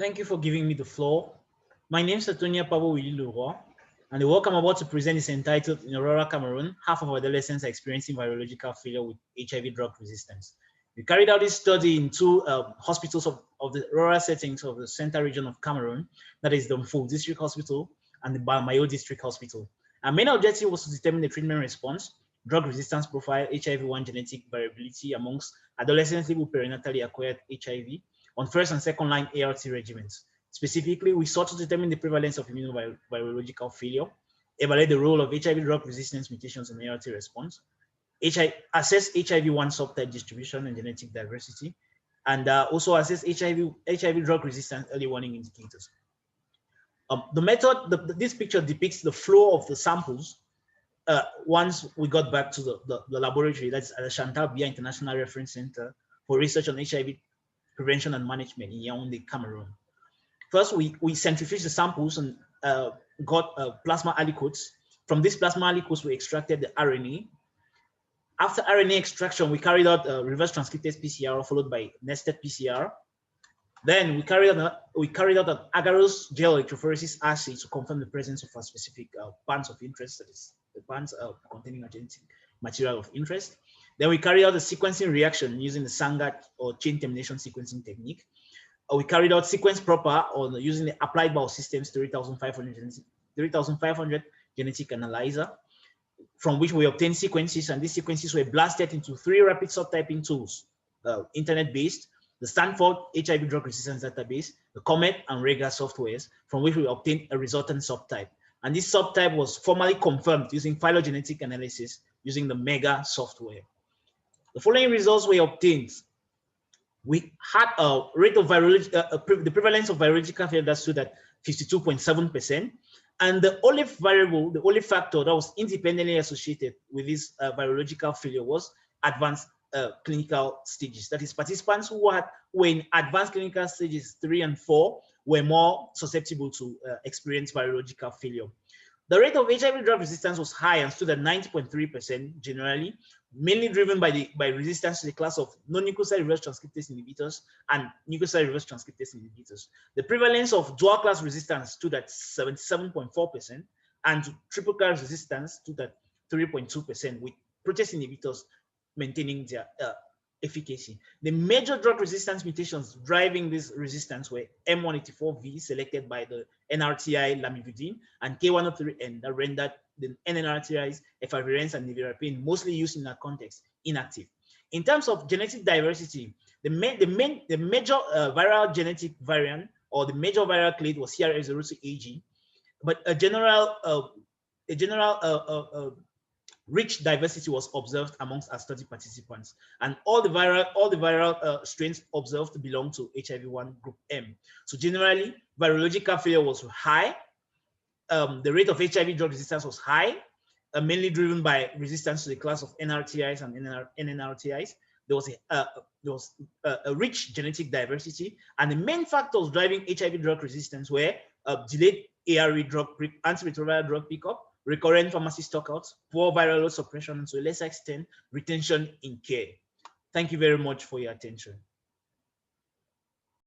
Thank you for giving me the floor. My name is Togna, Pabo, Willy, Leroi, and the work I'm about to present is entitled "In rural Cameroon, half of adolescents are experiencing virological failure with HIV drug resistance." We carried out this study in two hospitals of the rural settings of the center region of Cameroon, that is the Mfou District Hospital and the Bamayo District Hospital. Our main objective was to determine the treatment response, drug resistance profile, HIV-1 genetic variability amongst adolescents with perinatally acquired HIV on first and second line ART regimens. Specifically, we sought to determine the prevalence of immunovirological failure, evaluate the role of HIV drug resistance mutations in ART response, assess HIV-1 subtype distribution and genetic diversity, and also assess HIV drug resistance early warning indicators. The method, this picture depicts the flow of the samples once we got back to the laboratory, that's at the Chantal Biya International Reference Center for Research on HIV Prevention and Management in Yaoundé, Cameroon. First, we centrifuged the samples and got plasma aliquots. From these plasma aliquots, we extracted the RNA. After RNA extraction, we carried out reverse transcriptase PCR followed by nested PCR. Then we carried out an agarose gel electrophoresis assay to confirm the presence of a specific bands of interest, that is, the bands containing a genetic material of interest. Then we carried out a sequencing reaction using the Sangat or chain termination sequencing technique. We carried out sequence proper on using the applied biosystems 3500 genetic analyzer, from which we obtained sequences, and these sequences were blasted into 3 rapid subtyping tools, internet-based, the Stanford HIV drug resistance database, the Comet and Rega softwares, from which we obtained a resultant subtype. And this subtype was formally confirmed using phylogenetic analysis using the Mega software. The following results were obtained. We had a rate of the prevalence of virological failure that stood at 52.7%. And the only variable, the only factor that was independently associated with this virological failure was advanced clinical stages. That is, participants who were in advanced clinical stages 3 and 4 were more susceptible to experience virological failure. The rate of HIV drug resistance was high and stood at 90.3% generally, mainly driven by resistance to the class of non-nucleoside reverse transcriptase inhibitors and nucleoside reverse transcriptase inhibitors. The prevalence of dual class resistance stood at 77.4%, and triple class resistance stood at 3.2%, with protease inhibitors maintaining their efficacy. The major drug resistance mutations driving this resistance were M184V, selected by the NRTI lamivudine, and K103N, that rendered the NNRTIs, efavirenz and nevirapine, mostly used in that context, inactive. In terms of genetic diversity, the major viral genetic variant or the major viral clade was CRF02AG, but a general rich diversity was observed amongst our study participants, and all the viral strains observed belong to HIV-1 group M. So generally, virological failure was high. The rate of HIV drug resistance was high, mainly driven by resistance to the class of NRTIs and NNRTIs. There was a rich genetic diversity, and the main factors driving HIV drug resistance were delayed ARE antiretroviral drug pickup, recurrent pharmacy stockouts, poor viral load suppression, and to a lesser extent, retention in care. Thank you very much for your attention.